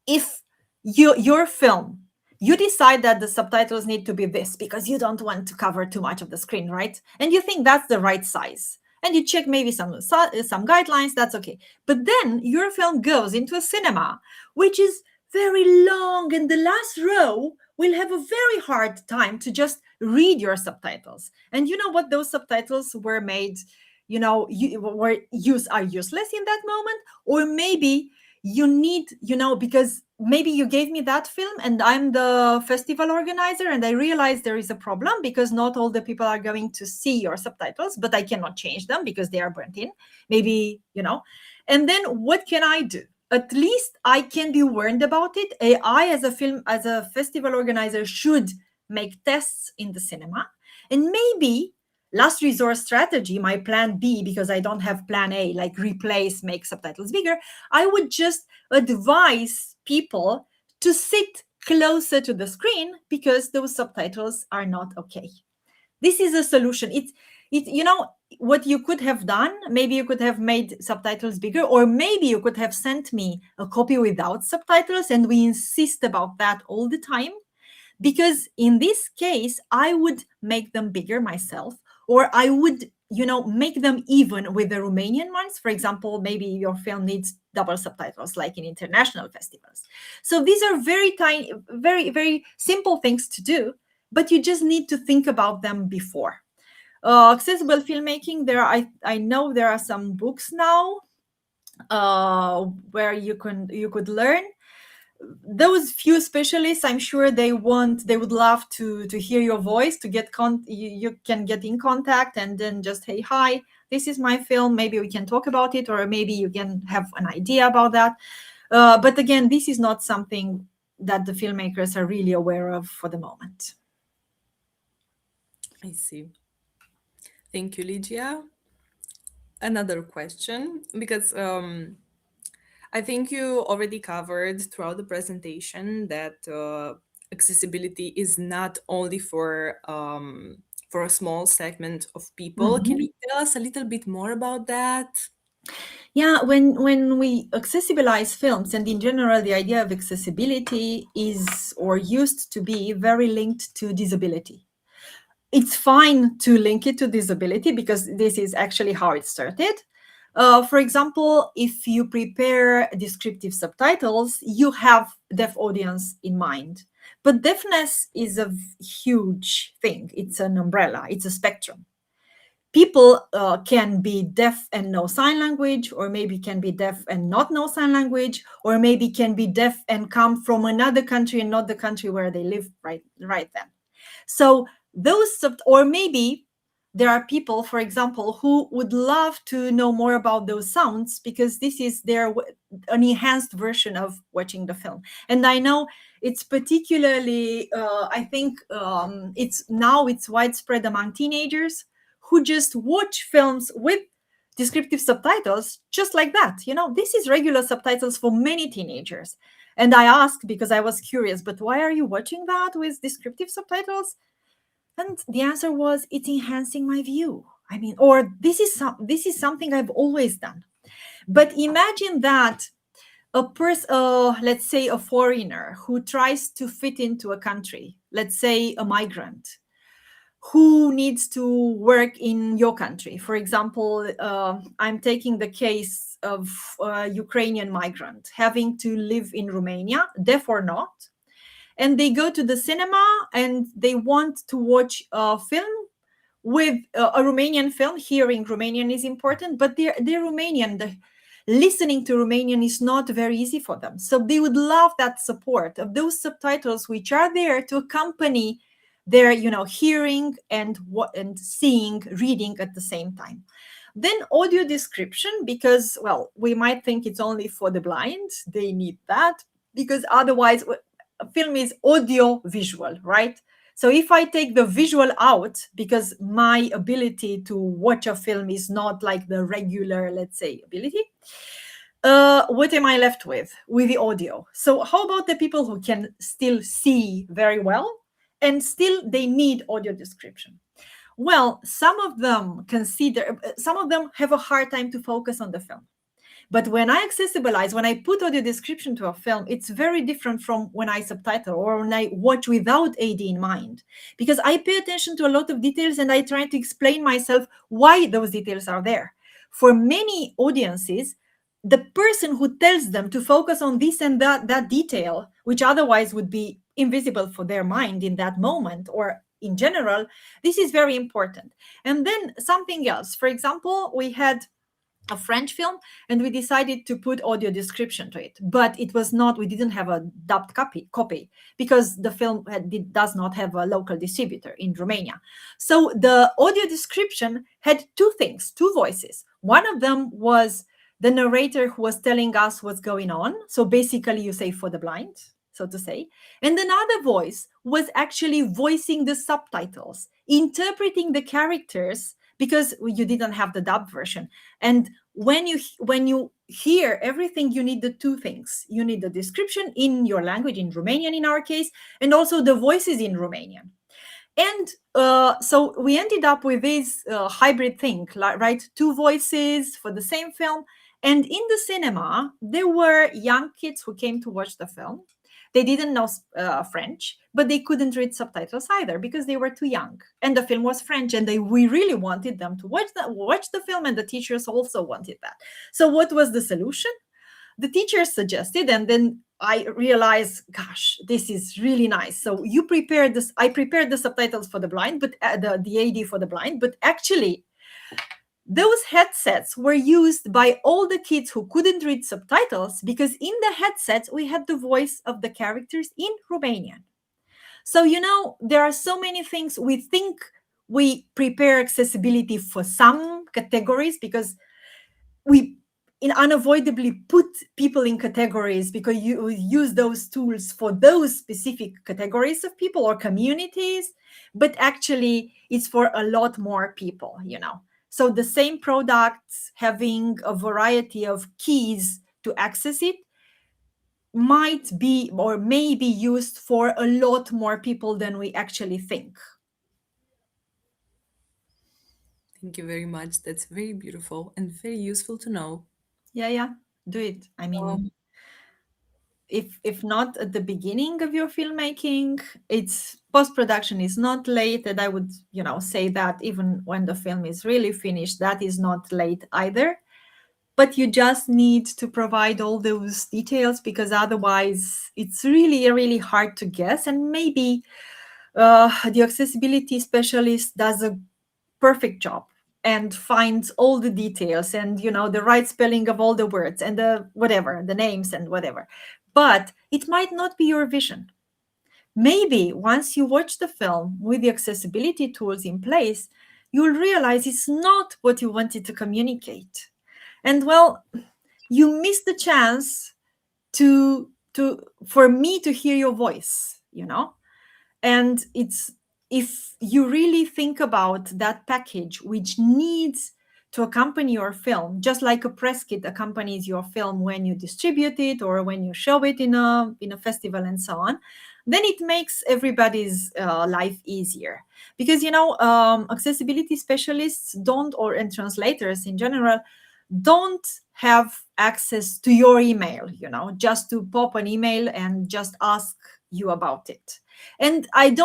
if your film, you decide that the subtitles need to be this because you don't want to cover too much of the screen, right? And you think that's the right size. And you check maybe some guidelines, that's okay. But then your film goes into a cinema, which is very long, and the last row will have a very hard time to just read your subtitles. And you know what? Those subtitles were made, are useless in that moment, or maybe you need, because maybe you gave me that film and I'm the festival organizer and I realize there is a problem because not all the people are going to see your subtitles, but I cannot change them because they are burnt in. Maybe, and then what can I do? At least I can be warned about it. I, as a festival organizer, should make tests in the cinema. And maybe last resort strategy, my plan B, because I don't have plan A, like replace, make subtitles bigger, I would just advise people to sit closer to the screen because those subtitles are not okay. This is a solution. What you could have done, maybe you could have made subtitles bigger, or maybe you could have sent me a copy without subtitles, and we insist about that all the time. Because in this case, I would make them bigger myself, or I would, make them even with the Romanian ones. For example, maybe your film needs double subtitles, like in international festivals. So these are very tiny, very, very simple things to do, but you just need to think about them before. Accessible filmmaking, I know there are some books now where you could learn. Those few specialists, I'm sure they would love to hear your voice, to get you can get in contact and then just, hey, hi, this is my film, maybe we can talk about it, or maybe you can have an idea about that. But again, this is not something that the filmmakers are really aware of for the moment. I see. Thank you, Ligia. Another question, because I think you already covered throughout the presentation that accessibility is not only for a small segment of people. Can Mhm. you tell us a little bit more about that? Yeah, when we accessibilize films, and in general, the idea of accessibility is or used to be very linked to disability. It's fine to link it to disability because this is actually how it started. For example, if you prepare descriptive subtitles, you have deaf audience in mind. But deafness is a huge thing. It's an umbrella. It's a spectrum. People can be deaf and know sign language, or maybe can be deaf and not know sign language, or maybe can be deaf and come from another country and not the country where they live right then. So or maybe there are people, for example, who would love to know more about those sounds because this is an enhanced version of watching the film. And I know it's particularly, I think it's widespread among teenagers who just watch films with descriptive subtitles just like that. This is regular subtitles for many teenagers. And I asked because I was curious, but why are you watching that with descriptive subtitles? And the answer was, it's enhancing my view. I mean, or this is something I've always done. But imagine that a person, let's say a foreigner who tries to fit into a country, let's say a migrant, who needs to work in your country. For example, I'm taking the case of a Ukrainian migrant having to live in Romania, deaf or not, and they go to the cinema and they want to watch a film with a Romanian film. Hearing Romanian is important, but they're Romanian. Listening to Romanian is not very easy for them. So they would love that support of those subtitles, which are there to accompany their, hearing and seeing, reading at the same time. Then audio description, because, well, we might think it's only for the blind. They need that because otherwise, a film is audio visual, right? So if I take the visual out, because my ability to watch a film is not like the regular, let's say, ability, what am I left with? With the audio. So how about the people who can still see very well and still they need audio description? Well, some of them have a hard time to focus on the film. But when I accessibilize, when I put audio description to a film, it's very different from when I subtitle or when I watch without AD in mind. Because I pay attention to a lot of details and I try to explain myself why those details are there. For many audiences, the person who tells them to focus on this and that detail, which otherwise would be invisible for their mind in that moment or in general, this is very important. And then something else. For example, we had a French film, and we decided to put audio description to it. But it was not, we didn't have a dubbed copy because the film does not have a local distributor in Romania. So the audio description had two things, two voices. One of them was the narrator who was telling us what's going on. So basically, you say for the blind, so to say. And another voice was actually voicing the subtitles, interpreting the characters because you didn't have the dub version. And when you hear everything, you need the two things. You need the description in your language, in Romanian in our case, and also the voices in Romanian. And so we ended up with this hybrid thing, right? Two voices for the same film. And in the cinema, there were young kids who came to watch the film. They didn't know French, but they couldn't read subtitles either because they were too young. And the film was French, and we really wanted them to watch the film, and the teachers also wanted that. So what was the solution? The teacher suggested, and then I realized, gosh, this is really nice. So I prepared the subtitles for the blind, but the AD for the blind, but actually those headsets were used by all the kids who couldn't read subtitles because in the headsets we had the voice of the characters in Romanian. So, there are so many things. We think we prepare accessibility for some categories because we unavoidably put people in categories because you use those tools for those specific categories of people or communities, but actually it's for a lot more people, so the same products having a variety of keys to access it might be or may be used for a lot more people than we actually think. Thank you very much. That's very beautiful and very useful to know. Yeah, do it. I mean, Um, if not at the beginning of your filmmaking, it's post production is not late, and I would say that even when the film is really finished, that is not late either. But you just need to provide all those details, because otherwise it's really hard to guess. And maybe the accessibility specialist does a perfect job and finds all the details and the right spelling of all the words and the whatever, the names and whatever, but it might not be your vision. Maybe once you watch the film with the accessibility tools in place, you'll realize it's not what you wanted to communicate. And well, you missed the chance to for me to hear your voice, and it's, if you really think about that package which needs to accompany your film, just like a press kit accompanies your film when you distribute it or when you show it in a festival and so on, then it makes everybody's life easier. Because accessibility specialists don't, or and translators in general, don't have access to your email, just to pop an email and just ask you about it. And I'm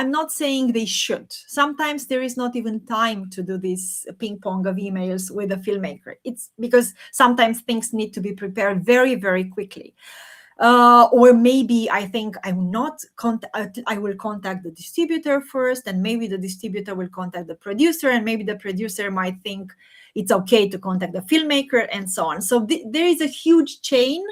not saying they should. Sometimes there is not even time to do this ping pong of emails with a filmmaker. It's because sometimes things need to be prepared very quickly. Or maybe I think I will contact the distributor first, and maybe the distributor will contact the producer, and maybe the producer might think it's okay to contact the filmmaker, and so on. So there is a huge chain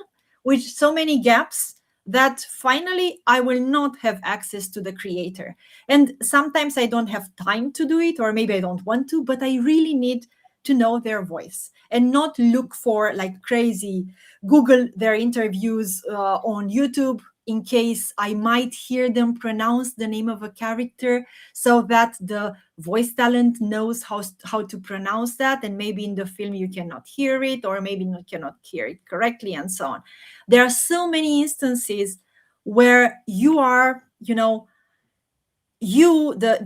with so many gaps that finally I will not have access to the creator. And sometimes I don't have time to do it, or maybe I don't want to, but I really need to know their voice and not look for like crazy, Google their interviews on YouTube in case I might hear them pronounce the name of a character, so that the voice talent knows how to pronounce that, and maybe in the film you cannot hear it, or maybe you cannot hear it correctly, and so on. There are so many instances where you are, the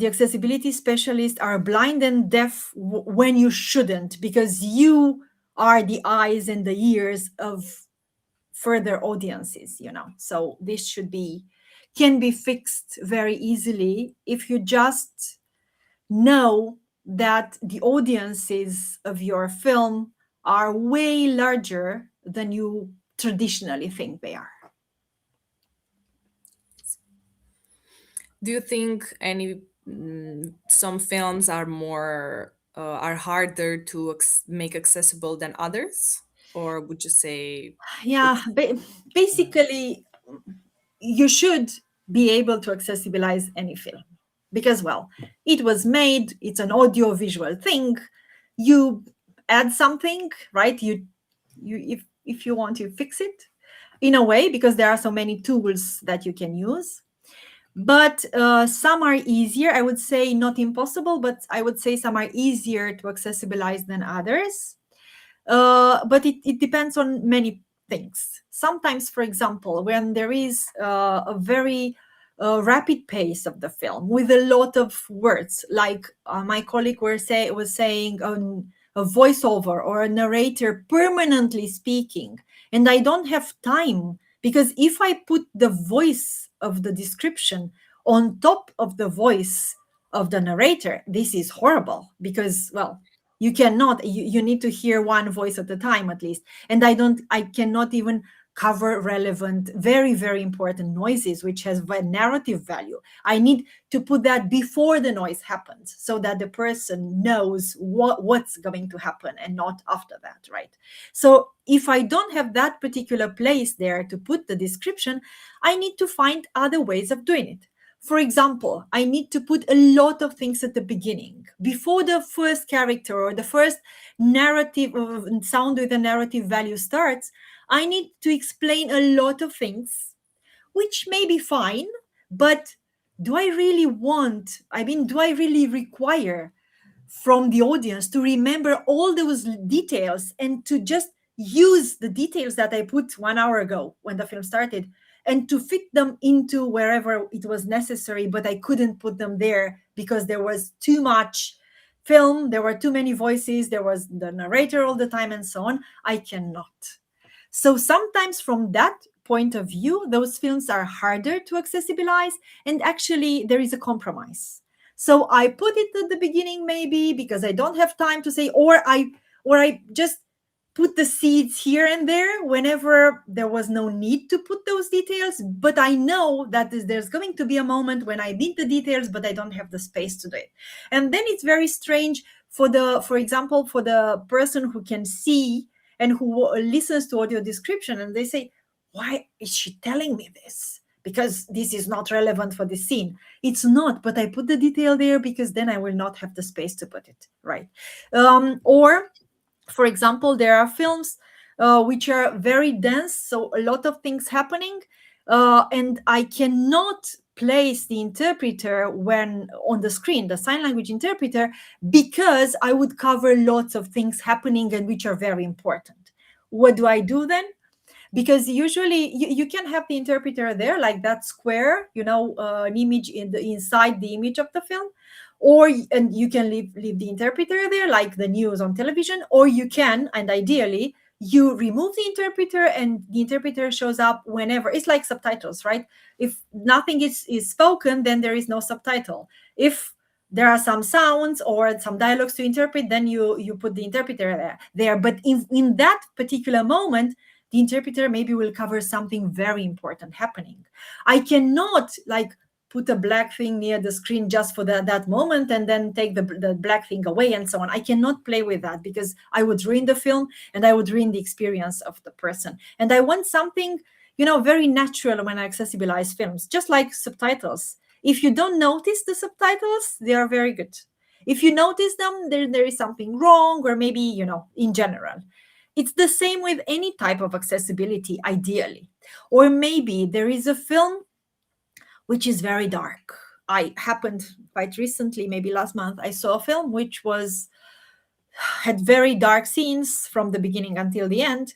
accessibility specialist, are blind and deaf when you shouldn't, because you are the eyes and the ears of further audiences, so this can be fixed very easily if you just know that the audiences of your film are way larger than you traditionally think they are. do you think any some films are more are harder to make accessible than others, or would you say Yeah, it's basically you should be able to accessibilize any film, because well, it was made, it's an audio visual thing. You add something, right? You if you want, you fix it in a way, because there are so many tools that you can use. But some are easier, I would say, not impossible, but I would say some are easier to accessibilize than others. But it depends on many things. Sometimes, for example, when there is a very rapid pace of the film with a lot of words, like my colleague was saying, a voiceover or a narrator permanently speaking, and I don't have time, because if I put the voice of the description on top of the voice of the narrator, this is horrible, because well, you need to hear one voice at a time at least, and I cannot even cover relevant, very important noises which has a narrative value. I need to put that before the noise happens, so that the person knows what's going to happen, and not after that, right? So if I don't have that particular place there to put the description, I need to find other ways of doing it. For example, I need to put a lot of things at the beginning. Before the first character or the first narrative sound with a narrative value starts, I need to explain a lot of things, which may be fine, but do I really want, I mean, do I really require from the audience to remember all those details and to just use the details that I put 1 hour ago when the film started and to fit them into wherever it was necessary, but I couldn't put them there because there was too much film, there were too many voices, there was the narrator all the time, and so on. I cannot. So sometimes from that point of view, those films are harder to accessibilize, and actually there is a compromise. So I put it at the beginning maybe because I don't have time to say, or I just put the seeds here and there whenever there was no need to put those details, but I know that there's going to be a moment when I need the details but I don't have the space to do it. And then it's very strange for example, for the person who can see and who listens to audio description and they say, why is she telling me this? Because this is not relevant for the scene. It's not, but I put the detail there because then I will not have the space to put it, right? Or for example, there are films which are very dense, so a lot of things happening, and I cannot place the interpreter when on the screen, the sign language interpreter, because I would cover lots of things happening and which are very important. What do I do then? Because usually you can have the interpreter there like that square, an image inside the image of the film, and you can leave the interpreter there like the news on television, or you can, and ideally you remove the interpreter and the interpreter shows up whenever. It's like subtitles, right? If nothing is spoken, then there is no subtitle. If there are some sounds or some dialogues to interpret, then you put the interpreter there. But in that particular moment, the interpreter maybe will cover something very important happening. I cannot like put a black thing near the screen just for that moment and then take the black thing away and so on. I cannot play with that because I would ruin the film and I would ruin the experience of the person. And I want something, very natural when I accessibilize films, just like subtitles. If you don't notice the subtitles, they are very good. If you notice them, there is something wrong, or maybe, in general. It's the same with any type of accessibility, ideally. Or maybe there is a film which is very dark. I happened quite recently, maybe last month, I saw a film which had very dark scenes from the beginning until the end.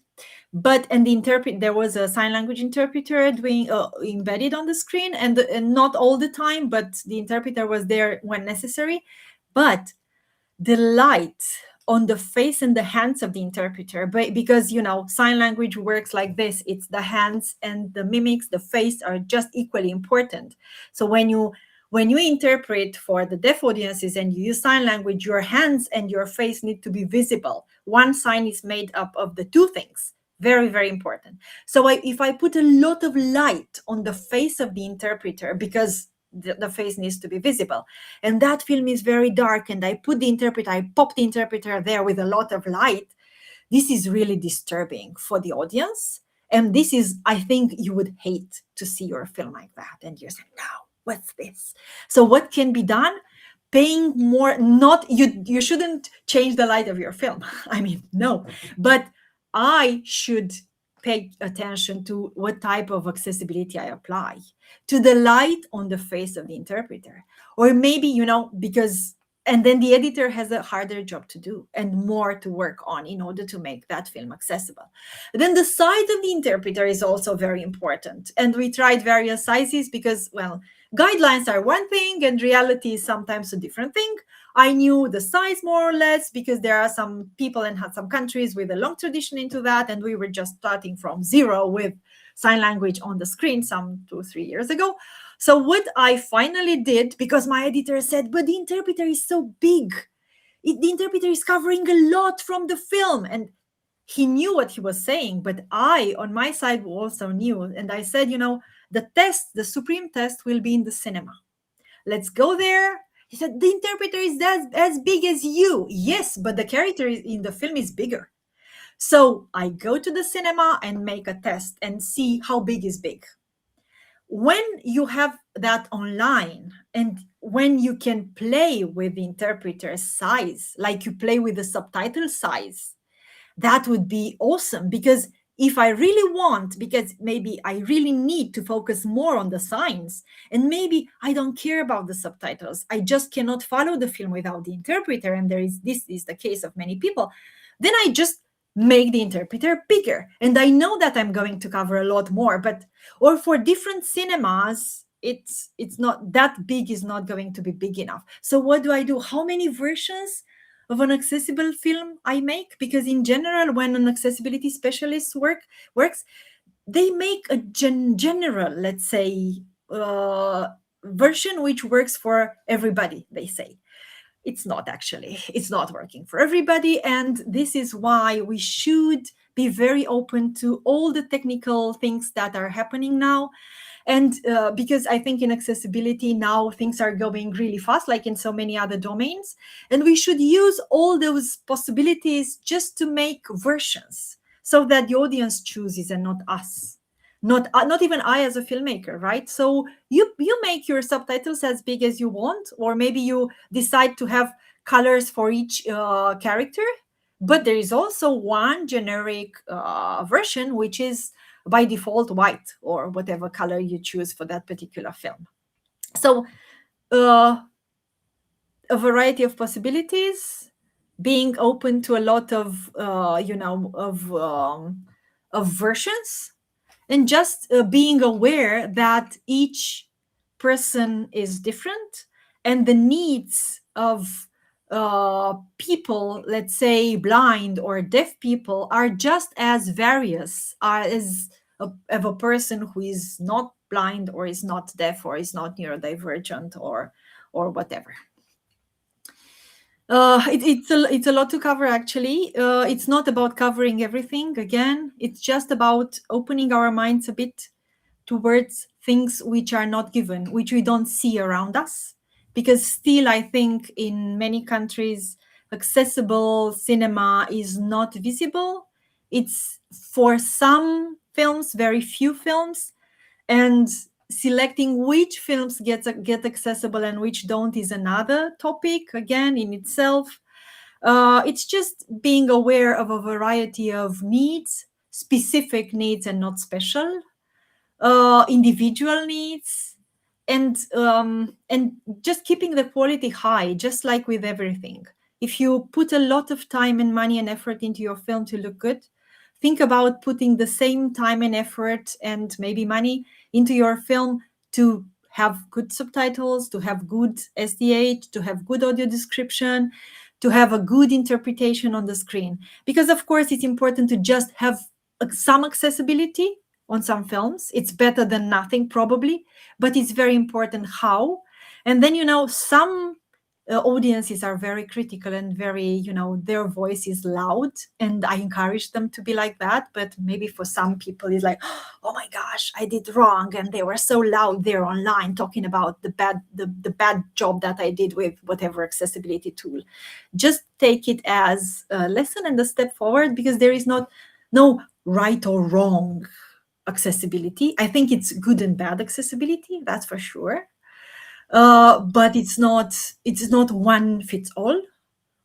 There was a sign language interpreter doing embedded on the screen, and not all the time, but the interpreter was there when necessary. But the light on the face and the hands of the interpreter, because sign language works like this. It's the hands and the mimics, the face are just equally important. So when you interpret for the deaf audiences and you use sign language, your hands and your face need to be visible. One sign is made up of the two things. Very, very important. So if I put a lot of light on the face of the interpreter, because the face needs to be visible, and that film is very dark, and I pop the interpreter there with a lot of light, this is really disturbing for the audience. And this is, I think you would hate to see your film like that, and you're saying, no, what's this? So what can be done? Paying more, not you shouldn't change the light of your film. I mean, no, but I should pay attention to what type of accessibility I apply to the light on the face of the interpreter. Or maybe, and then the editor has a harder job to do and more to work on in order to make that film accessible. Then the size of the interpreter is also very important. And we tried various sizes because, guidelines are one thing and reality is sometimes a different thing. I knew the size more or less because there are some people and some countries with a long tradition into that. And we were just starting from zero with sign language on the screen some 2-3 years ago. So what I finally did, because my editor said, but the interpreter is so big. The interpreter is covering a lot from the film. And he knew what he was saying, but I, on my side, also knew. And I said, the supreme test will be in the cinema. Let's go there. He said, the interpreter is as big as you. Yes, but the character in the film is bigger. So I go to the cinema and make a test and see how big is big. when you have that online, and when you can play with the interpreter size, like you play with the subtitle size, that would be awesome. Because if I really want, because maybe I really need to focus more on the signs, and maybe I don't care about the subtitles, I just cannot follow the film without the interpreter, and this is the case of many people, then I just make the interpreter bigger, and I know that I'm going to cover a lot more. But or for different cinemas, it's not that big, is not going to be big enough. So what do I do? How many versions of an accessible film I make? Because in general, when an accessibility specialist works, they make a general, let's say, uh, version which works for everybody, they say. It's not, actually, it's not working for everybody, and this is why we should be very open to all the technical things that are happening now. And because I think in accessibility now things are going really fast, like in so many other domains, and we should use all those possibilities just to make versions so that the audience chooses and not us, not even I as a filmmaker, right? So you make your subtitles as big as you want, or maybe you decide to have colors for each character, but there is also one generic version which is by default white, or whatever color you choose for that particular film. So uh, a variety of possibilities, being open to a lot of of versions, and just being aware that each person is different, and the needs of people, let's say blind or deaf people, are just as various as of a person who is not blind, or is not deaf, or is not neurodivergent, or whatever. It's a lot to cover, actually. It's not about covering everything. Again, it's just about opening our minds a bit towards things which are not given, which we don't see around us. Because still, I think in many countries, accessible cinema is not visible. It's for some films, very few films, and selecting which films get accessible and which don't is another topic again in itself. It's just being aware of a variety of needs, specific needs and not special, individual needs, and just keeping the quality high, just like with everything. If you put a lot of time and money and effort into your film to look good, think about putting the same time and effort and maybe money into your film to have good subtitles, to have good SDH, to have good audio description, to have a good interpretation on the screen. Because of course it's important to just have some accessibility on some films. It's better than nothing, probably, but it's very important how. And then, some audiences are very critical and very, their voice is loud, and I encourage them to be like that. But maybe for some people it's like, oh my gosh, I did wrong, and they were so loud there online talking about the bad job that I did with whatever accessibility tool. Just take it as a lesson and a step forward, because there is no right or wrong accessibility. I think it's good and bad accessibility, that's for sure. But it's not one fits all.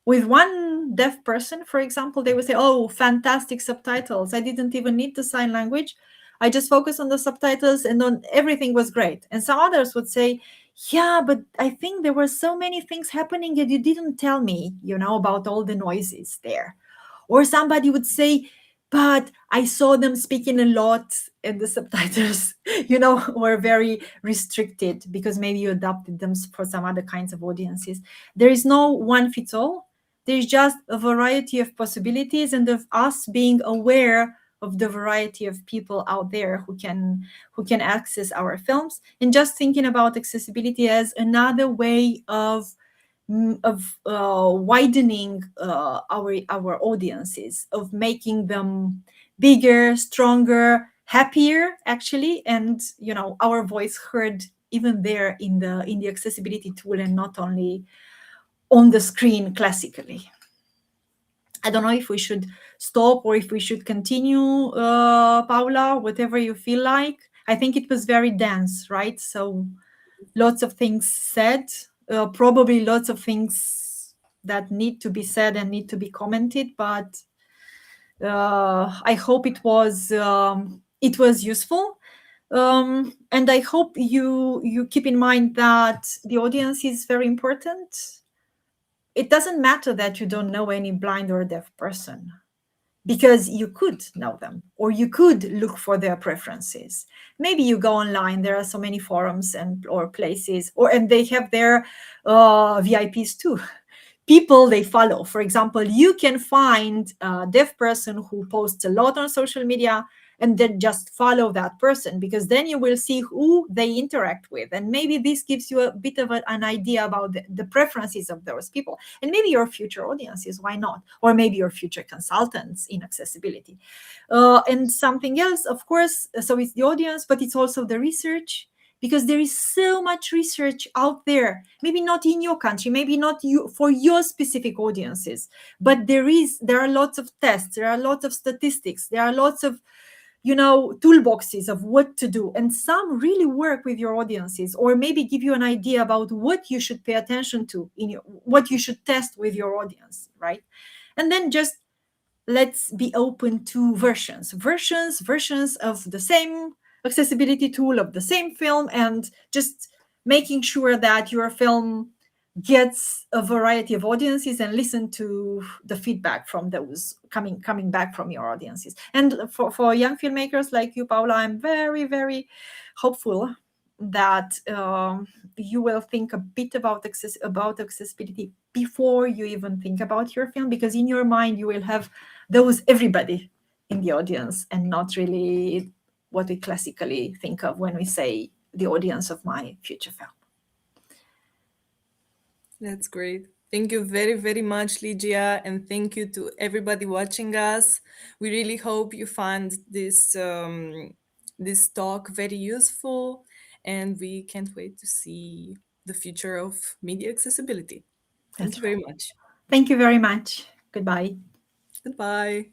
With one deaf person, for example, they would say, oh, fantastic subtitles, I didn't even need the sign language, I just focused on the subtitles and on everything was great. And some others would say, yeah, but I think there were so many things happening and you didn't tell me, about all the noises there. Or somebody would say, but I saw them speaking a lot and the subtitles, were very restricted, because maybe you adapted them for some other kinds of audiences. There is no one fits all. There's just a variety of possibilities, and of us being aware of the variety of people out there who can access our films, and just thinking about accessibility as another way of widening our audiences, of making them bigger, stronger, happier, actually, and our voice heard even there in the accessibility tool, and not only on the screen classically. I don't know if we should stop or if we should continue, Paula, whatever you feel like. I think it was very dense, right? So lots of things said, probably lots of things that need to be said and need to be commented, but I hope it was useful. And I hope you keep in mind that the audience is very important. It doesn't matter that you don't know any blind or deaf person, because you could know them or you could look for their preferences. Maybe you go online, there are so many forums and or places, or and they have their VIPs too, people they follow. For example, you can find a deaf person who posts a lot on social media, and then just follow that person, because then you will see who they interact with, and maybe this gives you a bit of an idea about the preferences of those people, and maybe your future audiences, why not, or maybe your future consultants in accessibility. And something else, of course, so it's the audience, but it's also the research, because there is so much research out there, maybe not in your country, maybe not you for your specific audiences, but there are lots of tests, there are lots of statistics, there are lots of toolboxes of what to do, and some really work with your audiences, or maybe give you an idea about what you should pay attention to in your what you should test with your audience, right? And then just let's be open to versions of the same accessibility tool, of the same film, and just making sure that your film gets a variety of audiences, and listen to the feedback from those coming back from your audiences. And for young filmmakers like you, Paula, I'm very, very hopeful that you will think a bit about accessibility before you even think about your film, because in your mind you will have those everybody in the audience, and not really what we classically think of when we say the audience of my future film. That's great. Thank you very, very much, Ligia, and thank you to everybody watching us. We really hope you find this talk very useful, and we can't wait to see the future of media accessibility. Thank That's you right. very much. Thank you very much. Goodbye. Goodbye.